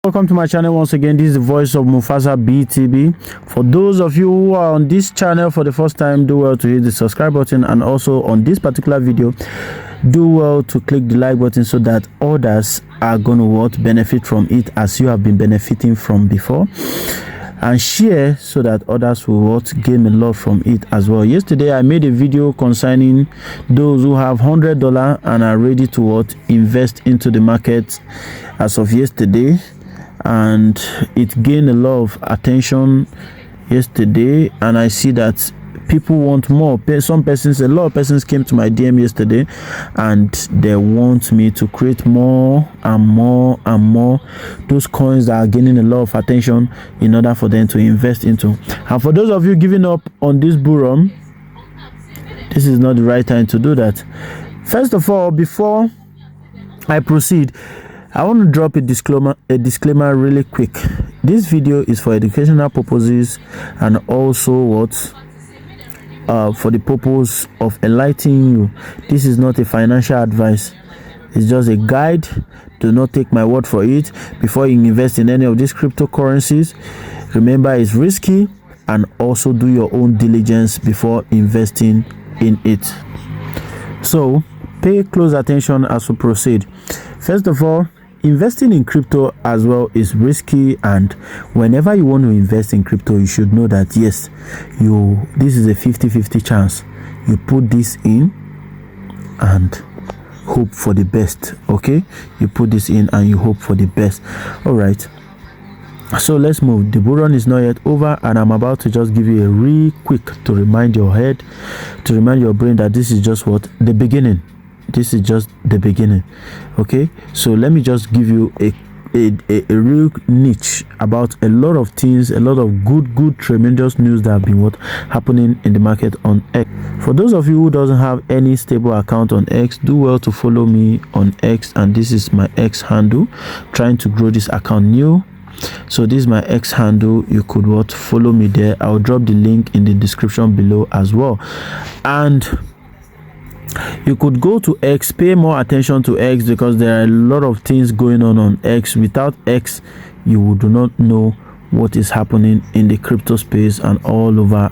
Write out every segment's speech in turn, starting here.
Welcome to my channel once again. This is the voice of Mufasa BTB. For those of you who are on this channel for the first time, do well to hit the subscribe button, and also on this particular video, do well to click the like button so that others are going to benefit from it as you have been benefiting from before, and share so that others will gain a lot from it as well. Yesterday I made a video concerning those who have $100 and are ready to invest into the market as of yesterday, and it gained a lot of attention yesterday, and I see that people want more. A lot of persons came to my DM yesterday and they want me to create more and more and more those coins that are gaining a lot of attention in order for them to invest into. And for those of you giving up on this Bullrun, this is not the right time to do that. First of all, before I proceed, I want to drop a disclaimer really quick. This video is for educational purposes and also for the purpose of enlightening you. This is not a financial advice. It's just a guide. Do not take my word for it. Before you invest in any of these cryptocurrencies, remember it's risky, and also do your own diligence before investing in it. So pay close attention as we proceed. First of all, investing in crypto as well is risky, and whenever you want to invest in crypto, you should know that yes, this is a 50-50 chance. You put this in and hope for the best. Okay, you put this in and you hope for the best. All right, so let's move. The Bullrun is not yet over, and I'm about to just give you a real quick to remind your head, to remind your brain that this is just the beginning. This is just the beginning. Okay, so let me just give you a real niche about a lot of things, a lot of good tremendous news that have been happening in the market on X. For those of you who doesn't have any stable account on X, do well to follow me on X, and this is my X handle. Trying to grow this account new, so this is my X handle. You could follow me there. I'll drop the link in the description below as well, and you could go to X. Pay more attention to X because there are a lot of things going on X. Without X, you do not know what is happening in the crypto space and all over.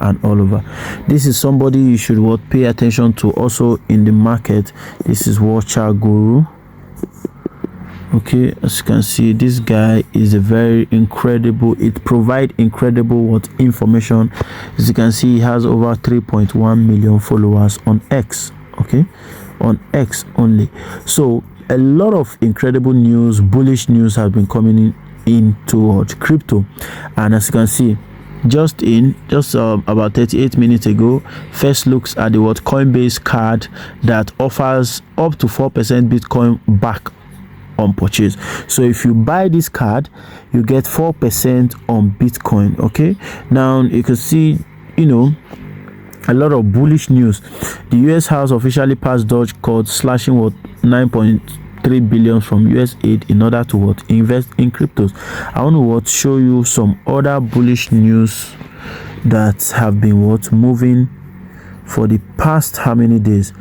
This is somebody you should pay attention to also in the market. This is Watcher Guru. Okay, as you can see, this guy is a very incredible. It provides incredible information. As you can see, he has over 3.1 million followers on X. Okay, on X only. So a lot of incredible news, bullish news has been coming into crypto, and as you can see, just about 38 minutes ago, first looks at the Coinbase card that offers up to 4% Bitcoin back on purchase. So if you buy this card, you get 4% on Bitcoin. Okay, now you can see, a lot of bullish news. The US House officially passed Doge code slashing 9.3 billion from US aid in order to invest in cryptos. I want to show you some other bullish news that have been moving for the past how many days.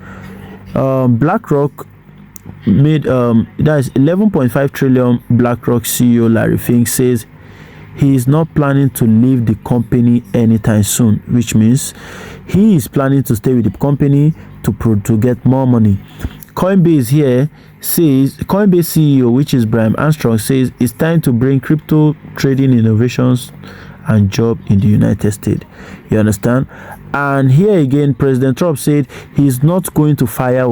BlackRock made that is 11.5 trillion. BlackRock CEO Larry Fink says he is not planning to leave the company anytime soon, which means he is planning to stay with the company to get more money. Coinbase CEO, which is Brian Armstrong, says it's time to bring crypto trading innovations and job in the United States. You understand? And here again, President Trump said he's not going to fire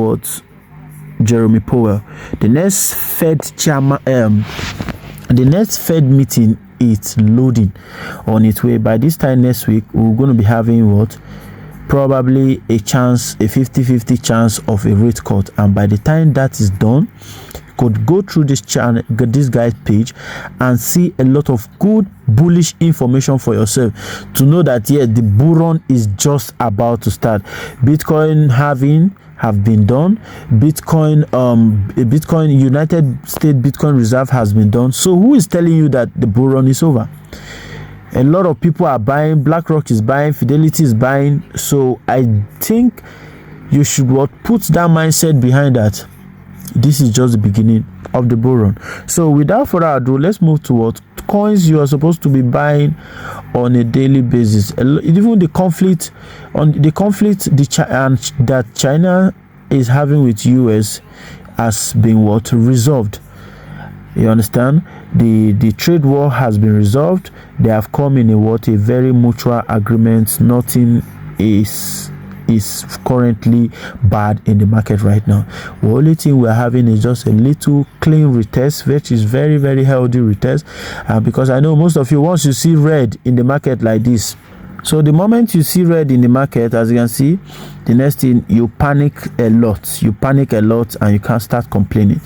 Jeremy Powell. The next Fed chairman, the next Fed meeting, it's loading on its way. By this time next week, we're going to be having probably a 50-50 chance of a rate cut, and by the time that is done, you could go through this channel, this guy's page, and see a lot of good bullish information for yourself to know that the Bullrun is just about to start. Bitcoin have been done. Bitcoin United States Bitcoin Reserve has been done. So who is telling you that the Bullrun is over? A lot of people are buying. BlackRock is buying. Fidelity is buying. So I think you should put that mindset behind that. This is just the beginning of the Bullrun. So without further ado, let's move to what coins you are supposed to be buying on a daily basis. Even the conflict that China is having with US has been what resolved. You understand? The trade war has been resolved. They have come in a very mutual agreement. Nothing is currently bad in the market right now. The only thing we're having is just a little clean retest, which is very, very healthy retest, because I know most of you, once you see red in the market like this, so the moment you see red in the market, as you can see, the next thing, you panic a lot, and you can't start complaining.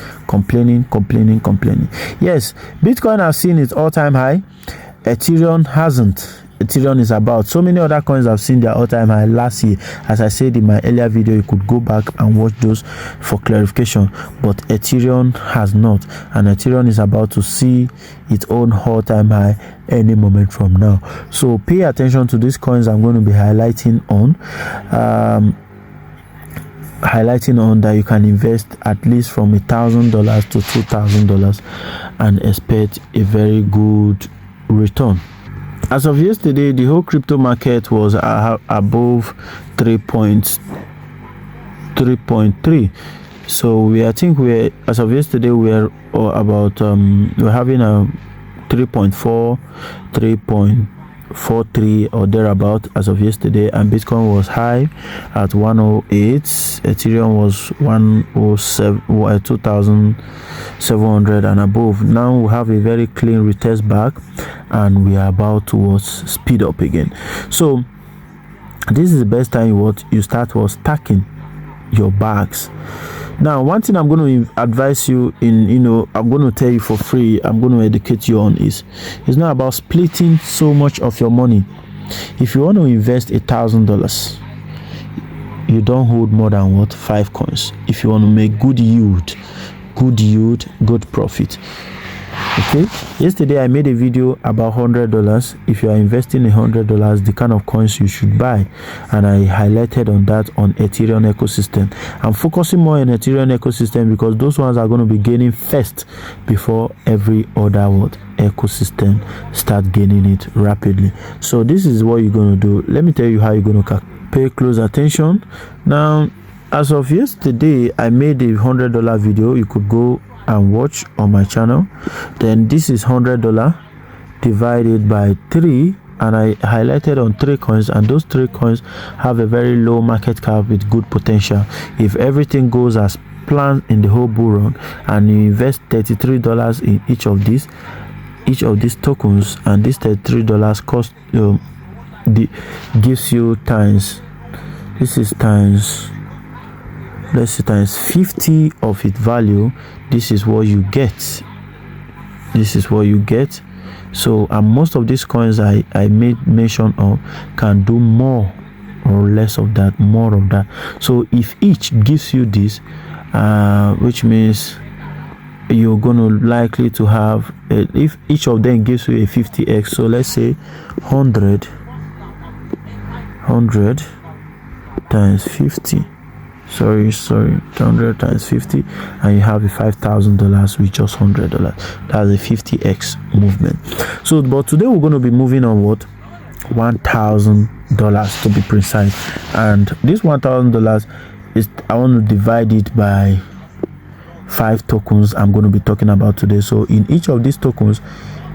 Yes, Bitcoin has seen its all-time high. Ethereum hasn't. Ethereum is about. So many other coins have seen their all-time high last year. As I said in my earlier video, you could go back and watch those for clarification, but Ethereum has not, and Ethereum is about to see its own all-time high any moment from now. So pay attention to these coins I'm going to be highlighting on that you can invest at least from $1,000 to $2,000 and expect a very good return. As of yesterday, the whole crypto market was above 3.3. So as of yesterday we're about we're having a 3.4, 3.43 or thereabout as of yesterday, and Bitcoin was high at 108. Ethereum was 107, 2,700 and above. Now we have a very clean retest back, and we are about to speed up again. So this is the best time you start stacking your bags. Now, one thing I'm going to advise you I'm going to tell you for free, I'm going to educate you on it's not about splitting so much of your money. If you want to invest $1,000, you don't hold more than 5 coins. If you want to make good yield, good profit. Okay, yesterday I made a video about $100. If you are investing $100, the kind of coins you should buy, and I highlighted on that on Ethereum ecosystem. I'm focusing more on Ethereum ecosystem because those ones are going to be gaining first before every other ecosystem start gaining it rapidly. So this is what you're going to do. Let me tell you how you're going to pay close attention. Now, as of yesterday, I made a $100 video. You could go and watch on my channel. Then this is $100 divided by 3, and I highlighted on 3 coins, and those 3 coins have a very low market cap with good potential. If everything goes as planned in the whole Bullrun, and you invest $33 in each of these tokens, and this $33 cost gives you times, this is times, let's say times 50 of its value. This is what you get. So most of these coins I made mention of can do more or less of that, more of that. So if each gives you this, which means you're gonna likely to have if each of them gives you a 50x, so let's say 100 times 50, 100 times 50, and you have a $5,000 with just $100. That's a 50x movement. So but today we're going to be moving on $1,000 to be precise, and this $1,000 is, I want to divide it by 5 tokens I'm going to be talking about today. So in each of these tokens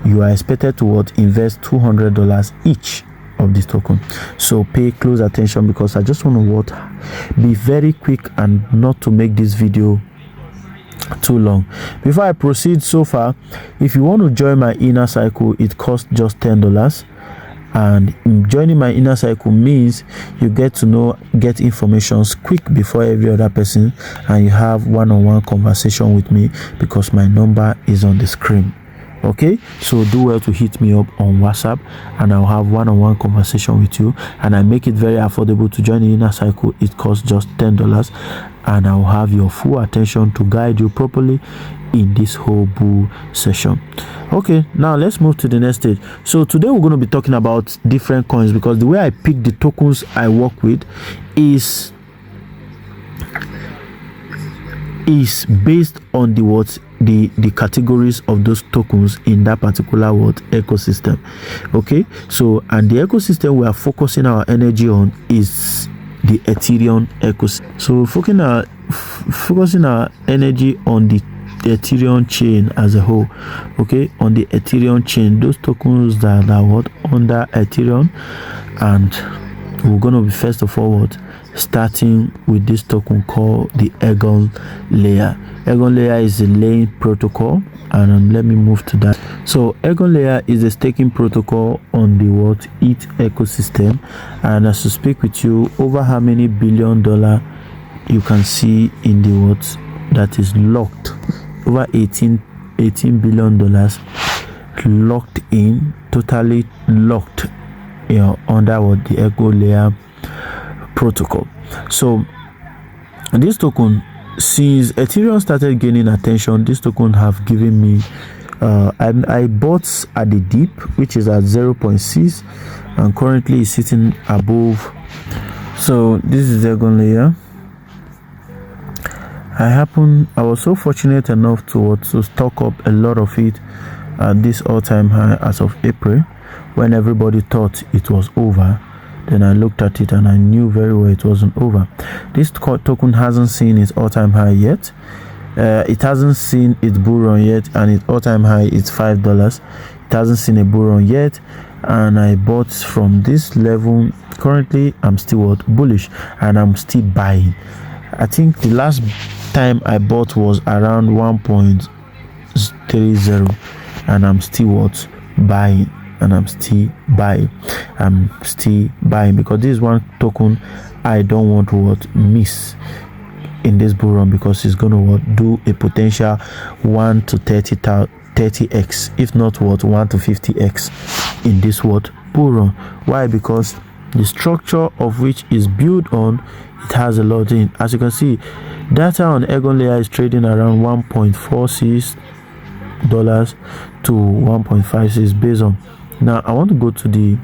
you are expected to invest $200 each of this token. So pay close attention, because I just want to be very quick and not to make this video too long. Before I proceed, so far, if you want to join my inner cycle, it costs just $10, and joining my inner cycle means you get information quick before every other person, and you have one-on-one conversation with me because my number is on the screen. Okay, so do well to hit me up on WhatsApp, and I'll have one-on-one conversation with you, and I make it very affordable to join the inner cycle. It costs just $10, and I'll have your full attention to guide you properly in this whole bull session. Okay, now let's move to the next stage. So today we're going to be talking about different coins, because the way I pick the tokens I work with is based on the the categories of those tokens in that particular ecosystem. Okay, so and the ecosystem we are focusing our energy on is the Ethereum ecosystem. So focusing our energy on the Ethereum chain as a whole. Okay, on the Ethereum chain, those tokens that are under Ethereum, and we're going to be first of all starting with this token called the Egon layer. Egon layer is a laying protocol, and let me move to that. So Egon layer is a staking protocol on the ETH ecosystem, and as to speak with you, over how many $1 billion you can see in the that is locked, over 18 billion dollars locked in, totally locked, under the Egon layer protocol. So this token, since Ethereum started gaining attention, this token have given me I bought at the dip, which is at 0.6, and currently is sitting above. So this is Egon layer. I was so fortunate enough to stock up a lot of it at this all-time high as of April, when everybody thought it was over. Then I looked at it and I knew very well it wasn't over. This token hasn't seen its all-time high yet. It hasn't seen its Bullrun yet, and its all-time high is $5. It hasn't seen a Bullrun yet, and I bought from this level. Currently I'm still bullish, and I'm still buying. I think the last time I bought was around 1.30, and I'm still buying. And I'm still buying because this is one token I don't want to miss in this bull run, because it's going to do a potential 1 to 30x, if not 1 to 50x in this bull run. Why? Because the structure of which is built on, it has a lot in. As you can see, data on Egon layer is trading around $1.46 to 1.56 based on. Now I want to go to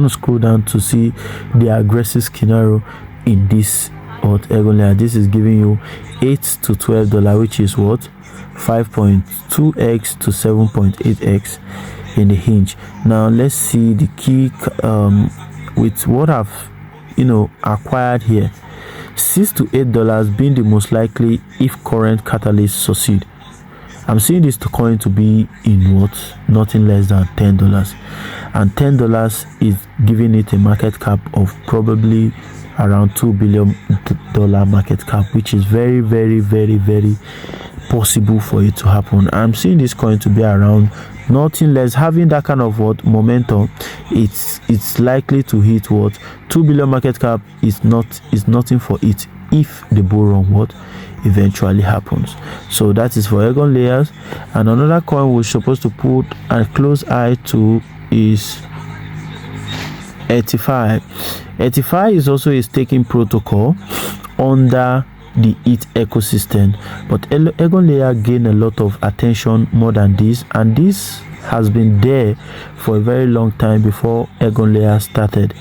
scroll down to see the aggressive scenario in this Egon layer. This is giving you $8 to $12, which is 5.2x to 7.8x in the hinge. Now let's see the key with what I've acquired here. $6 to $8 being the most likely if current catalysts succeed. I'm seeing this coin to be in nothing less than $10, and $10 is giving it a market cap of probably around $2 billion market cap, which is very, very, very, very possible for it to happen. I'm seeing this coin to be around nothing less, having that kind of momentum. It's likely to hit $2 billion market cap is nothing for it if the bull run eventually happens. So that is for Egon layers. And another coin we're supposed to put a close eye to is ETH. ETH is also a staking protocol under the ETH ecosystem, but Egon layer gained a lot of attention more than this, and this has been there for a very long time before Egon layer started,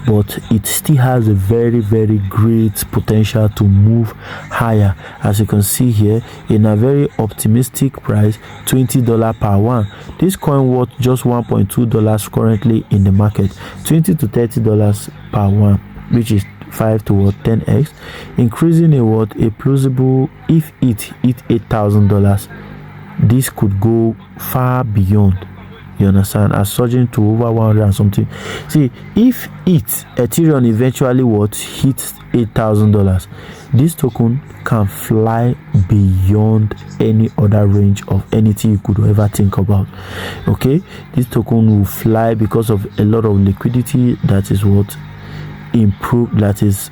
but it still has a very, very great potential to move higher. As you can see here, in a very optimistic price, $20 per one. This coin worth just $1.2 currently in the market, $20 to $30 per one, which is 5 to 10x, increasing a plausible if it hit $8,000. This could go far beyond, you understand, as surging to over 100 and something. See, if Ethereum eventually hits $8,000, this token can fly beyond any other range of anything you could ever think about. Okay, this token will fly because of a lot of liquidity that is improved, that is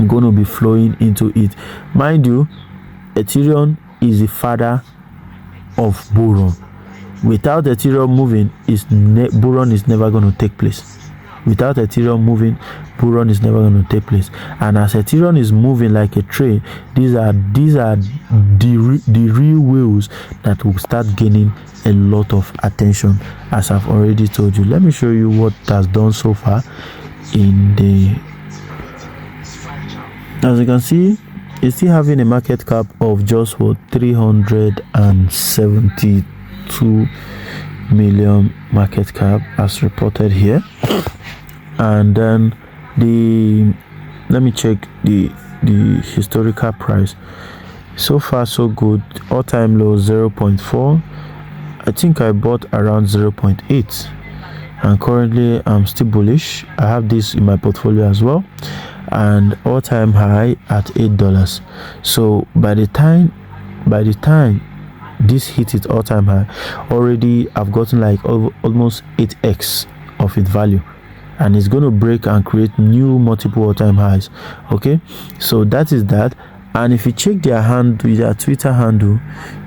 going to be flowing into it. Mind you, Ethereum is the father of Bullrun. Without Ethereum moving, Bullrun is never going to take place. Without Ethereum moving, Bullrun is never going to take place. And as Ethereum is moving like a train, these are the real wheels that will start gaining a lot of attention, as I've already told you. Let me show you what it has done so far. As you can see, it's still having a market cap of just what 372 million market cap as reported here. And then let me check the historical price. So far so good. All-time low 0.4. I think I bought around 0.8, and currently I'm still bullish. I have this in my portfolio as well, and all-time high at $8. So by the time this hit its all-time high, already I've gotten like almost 8x of its value, and it's going to break and create new multiple all-time highs. Okay, so that is that. And if you check their Twitter handle,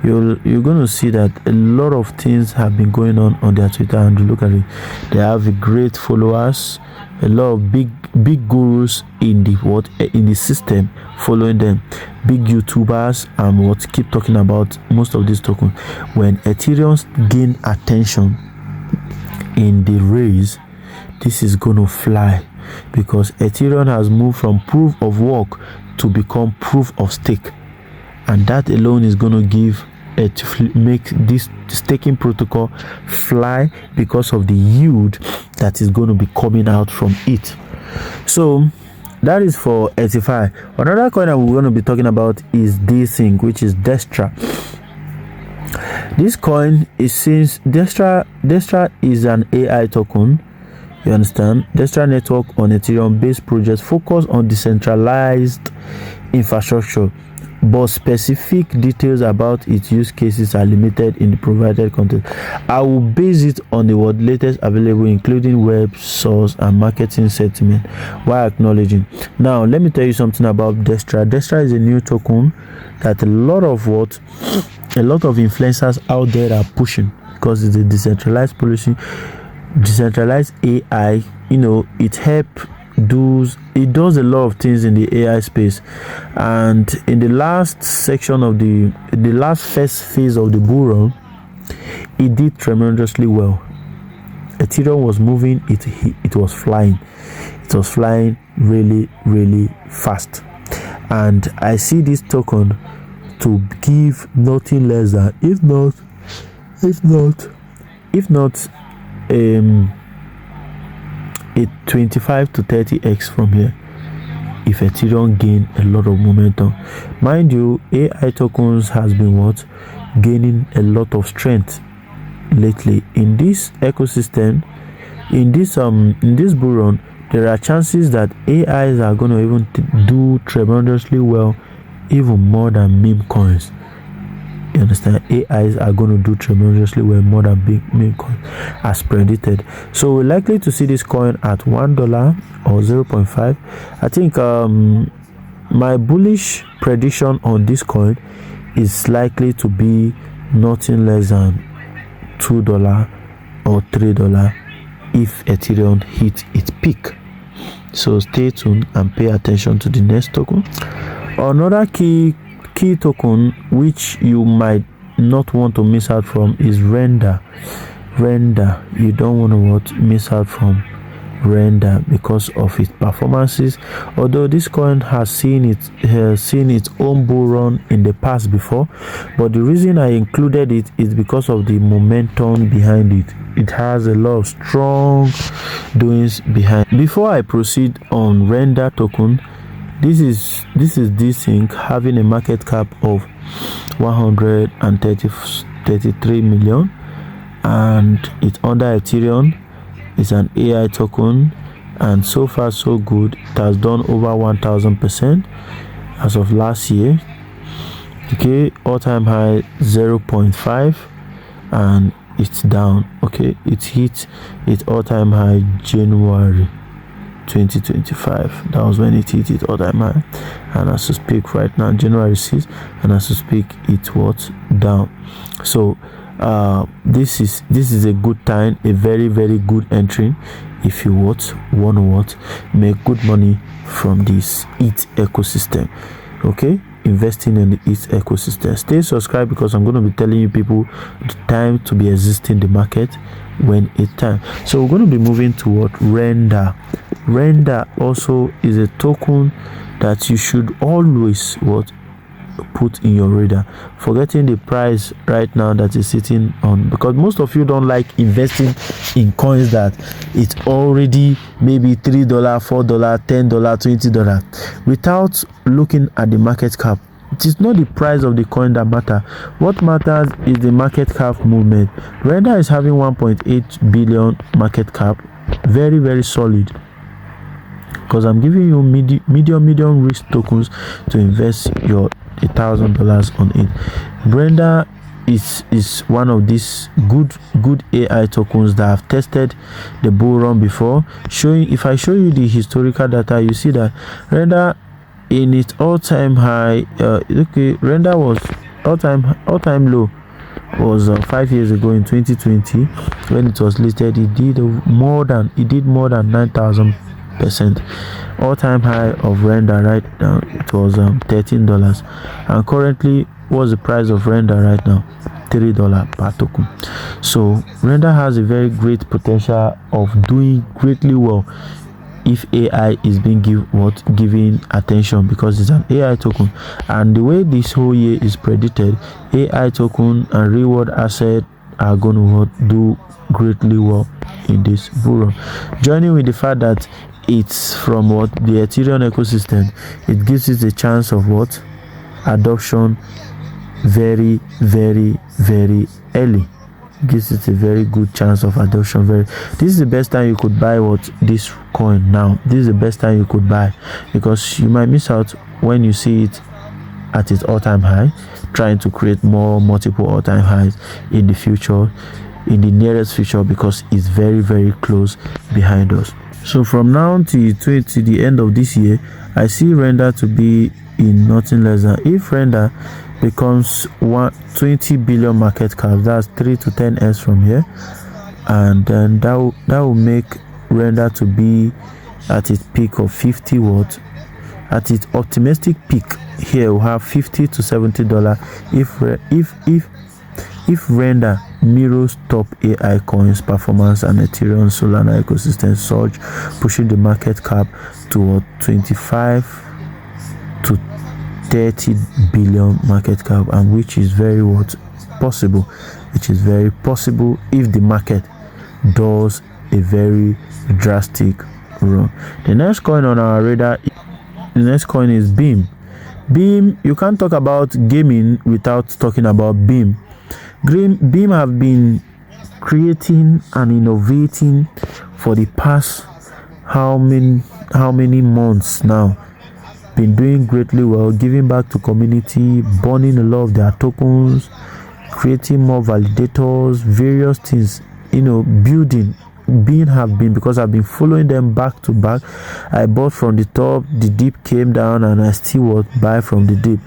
you're going to see that a lot of things have been going on their Twitter handle. Look at it. They have great followers, a lot of big gurus in the system following them, big YouTubers, and keep talking about most of these tokens. When Ethereum gain attention in the race, this is going to fly, because Ethereum has moved from proof of work to become proof of stake, and that alone is going to make this staking protocol fly, because of the yield that is going to be coming out from it. So that is for ETHFI. Another coin that we're going to be talking about is this thing, which is Destra. This coin is, since Destra is an AI token, you understand. Destra network on Ethereum based projects focus on decentralized infrastructure, but specific details about its use cases are limited in the provided content. I will base it on the latest available, including web source and marketing sentiment, while acknowledging. Now let me tell you something about Destra. Destra is a new token that a lot of influencers out there are pushing, because it's a decentralized policy, decentralized AI. It does a lot of things in the AI space. And in the last section of the last first phase of the Bullrun, it did tremendously well. Ethereum was moving, it was flying really, really fast. And I see this token to give nothing less than, if not a 25 to 30x from here, if Ethereum gain a lot of momentum. Mind you, AI tokens has been gaining a lot of strength lately in this ecosystem. In this Bullrun, there are chances that AIs are going to even do tremendously well, even more than meme coins. You understand? AIs are going to do tremendously well, more than big meme coins as predicted. So we're likely to see this coin at $1 or 0.5. I think my bullish prediction on this coin is likely to be nothing less than $2 or $3 if Ethereum hit its peak. So stay tuned and pay attention to the next token. Another key token which you might not want to miss out from is Render. You don't want to miss out from Render because of its performances. Although this coin has seen its own bull run in the past before, but the reason I included it is because of the momentum behind it. It has a lot of strong doings behind. Before I proceed on Render token, this is this thing having a market cap of 133 million, and it's under Ethereum. It's an AI token, and so far so good. It has done over 1000% as of last year. Okay, all-time high 0.5, and it's down. Okay, it hit its all-time high January 2025. That was when it hit its all-time high, and as to speak right now, January 6th, and as to speak, it was down. So this is a good time, a very, very good entry if you want to make good money from this ETH ecosystem. Okay, investing in the ETH ecosystem. Stay subscribed, because I'm going to be telling you people the time to be existing in the market when it's time. So we're going to be moving toward Render. Render also is a token that you should always put in your radar, forgetting the price right now that is sitting on, because most of you don't like investing in coins that it's already maybe $3, $4, $10, $20 without looking at the market cap. It is not the price of the coin that matters. What matters is the market cap movement. Render is having 1.8 billion market cap, very, very solid, because I'm giving you medium risk tokens to invest your $1,000 on it. Render is one of these good AI tokens that have tested the Bullrun before. If I show you the historical data, you see that Render in its all-time high, Render was all-time low was 5 years ago in 2020 when it was listed. It did more than 9,000%. All-time high of Render right now, it was $13, and currently what's the price of Render right now? $3 per token. So Render has a very great potential of doing greatly well if AI is being given attention, because it's an AI token, and the way this whole year is predicted, AI token and reward asset are going to do greatly well in this Bullrun. Joining with the fact that it's from the Ethereum ecosystem, it gives it a chance of adoption very, very, very early. Gives it a very good chance of adoption. This is the best time you could buy this coin now. This is the best time you could buy, because you might miss out when you see it at its all-time high, trying to create multiple all-time highs in the future, in the nearest future, because it's very, very close behind us. So from now to the end of this year, I see Render to be in nothing less than, if Render becomes 20 billion market cap, that's 3 to 10x from here, and then that will make Render to be at its peak of 50 watts. At its optimistic peak here, we'll have $50 to $70 if Render mirrors top AI coins performance and Ethereum Solana ecosystem surge, pushing the market cap to 25 to 30 billion market cap, and which is very possible. Which is very possible if the market does a very drastic run. The next coin on our radar, the next coin is Beam. You can't talk about gaming without talking about Beam. Beam have been creating and innovating for the past how many months now. Been doing greatly well, giving back to community, burning a lot of their tokens, creating more validators, various things, building. Because I've been following them back to back. I bought from the top, the dip came down, and I still will buy from the dip,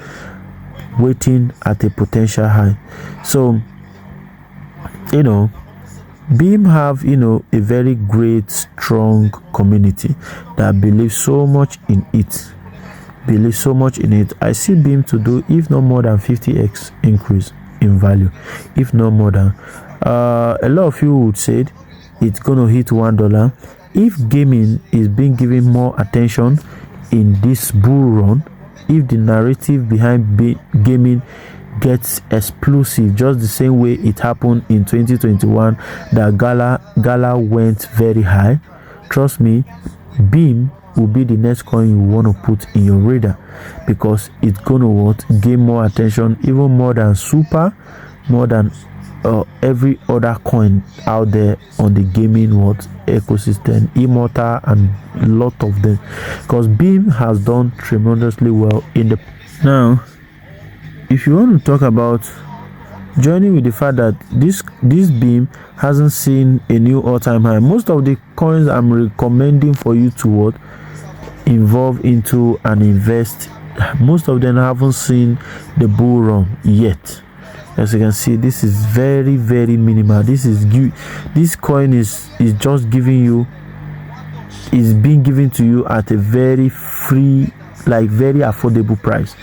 waiting at a potential high. So Beam have a very great, strong community that believes so much in it. I see Beam to do, if not more than 50x increase in value, if not more than. A lot of you would say it's gonna hit $1 if gaming is being given more attention in this Bullrun. If the narrative behind gaming gets explosive, just the same way it happened in 2021, that Gala went very high. Trust me, Beam will be the next coin you want to put in your radar, because it's gonna gain more attention, even more than Super, more than every other coin out there on the gaming ecosystem, Immortal, and a lot of them, because Beam has done tremendously well in the. Now, if you want to talk about joining with the fact that this Beam hasn't seen a new all-time high, most of the coins I'm recommending for you to involve into and invest, most of them haven't seen the Bullrun yet. As you can see, this is very, very minimal. This coin is just being given to you at a very free, very affordable price.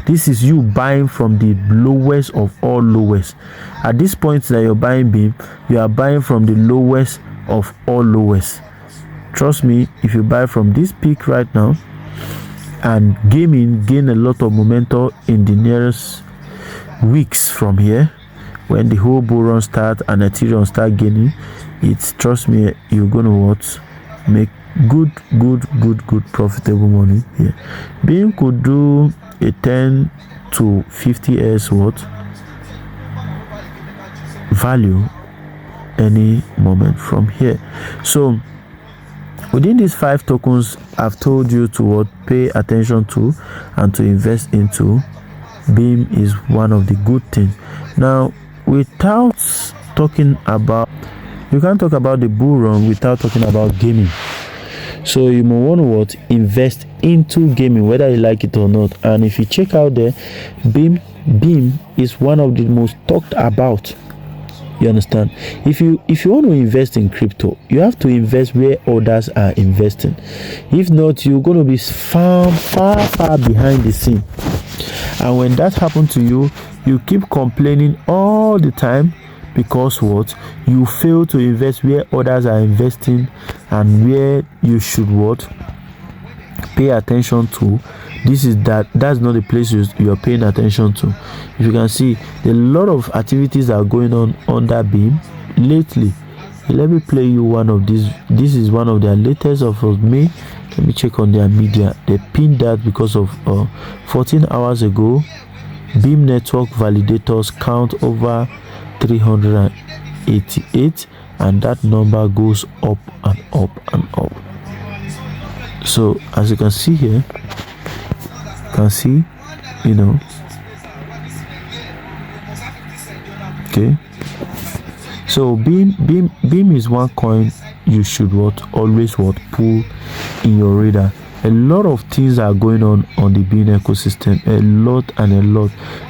This is you buying from the lowest of all lowest. At this point that you're buying Beam, you are buying from the lowest of all lowest. Trust me, if you buy from this peak right now, and gaming gain a lot of momentum in the nearest weeks from here, when the whole Bullrun start and Ethereum start gaining, it's, trust me, you're gonna what, make good profitable money here. Beam could do a 10 to 50s what value any moment from here. So within these 5 tokens I've told you to what pay attention to and to invest into, Beam is one of the good things. Now, without talking about, you can't talk about the Bullrun without talking about gaming. So you may want to what, invest into gaming, whether you like it or not. And if you check out there, Beam is one of the most talked about. You understand? If you want to invest in crypto, you have to invest where others are investing. If not, you're going to be far behind the scene. And when that happens to you, you keep complaining all the time, because what, you fail to invest where others are investing and where you should what, pay attention to. That's not the place you're paying attention to. If you can see, a lot of activities are going on under Beam lately. Let me play you one of these. This is one of their latest of May. Let me check on their media. They pinned that because of 14 hours ago, Beam network validators count over 388, and that number goes up and up and up. So as you can see here, okay, so Beam is one coin you should always pull in your radar. A lot of things are going on the Beam ecosystem, a lot.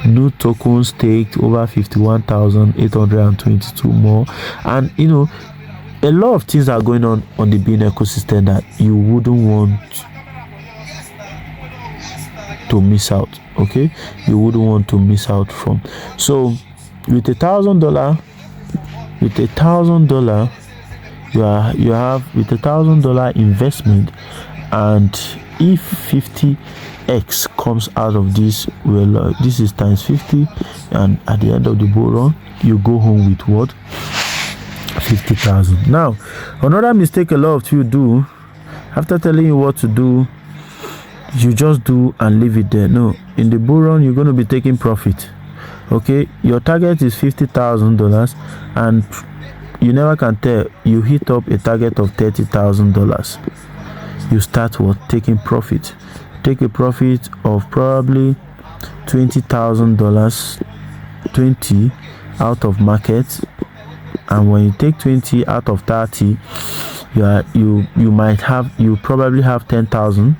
New tokens staked over 51,822 more, and a lot of things are going on the Beam ecosystem that you wouldn't want to miss out. Okay, you wouldn't want to miss out from. So with $1,000, you have with $1,000 investment, and if 50x comes out of this, well, this is times 50, and at the end of the Bullrun you go home with what, 50,000. Now, another mistake a lot of you do, after telling you what to do, you just do and leave it there. No, in the Bullrun you're going to be taking profit. Okay, your target is $50,000, and you never can tell, you hit up a target of $30,000, you start taking profit. Take a profit of probably $20,000, 20 out of market, and when you take 20 out of 30, you probably have 10,000,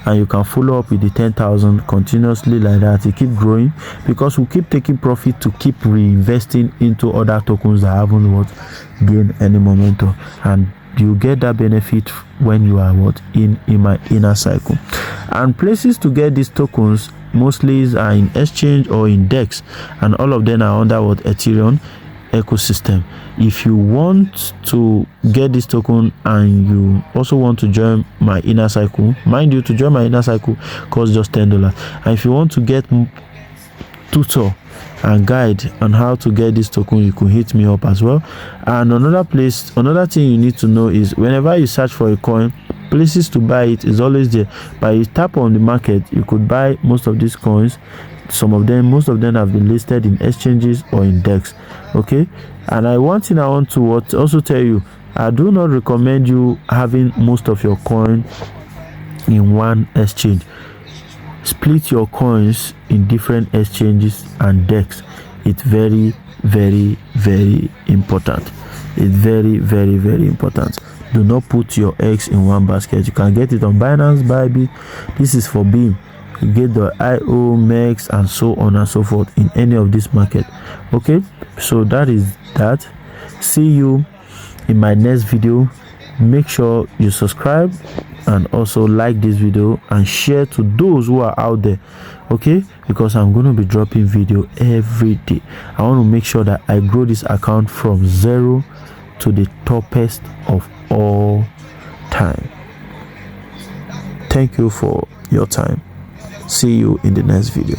and you can follow up with the 10,000 continuously like that. You keep growing, because we keep taking profit to keep reinvesting into other tokens that haven't gained any momentum, and you get that benefit when you are in my inner cycle. And places to get these tokens mostly are in exchange or in DEX, and all of them are under Ethereum ecosystem. If you want to get this token and you also want to join my inner cycle, mind you, to join my inner cycle costs just $10. And if you want to get tutor and guide on how to get this token, you can hit me up as well. And another thing you need to know is, whenever you search for a coin, places to buy it is always there. But you tap on the market, you could buy most of these coins. Most of them have been listed in exchanges or in DEX. Okay, and one thing I want to also tell you, I do not recommend you having most of your coin in one exchange. Split your coins in different exchanges and DEX. It's very important. It's very important. Do not put your eggs in one basket. You can get it on Binance, Bybit. This is for Beam. You get the IO, MEX, and so on and so forth in any of this market. Okay, so that is that. See you in my next video. Make sure you subscribe and also like this video and share to those who are out there. Okay, because I'm going to be dropping video every day. I want to make sure that I grow this account from 0 to the toppest of all time. Thank you for your time. See you in the next video.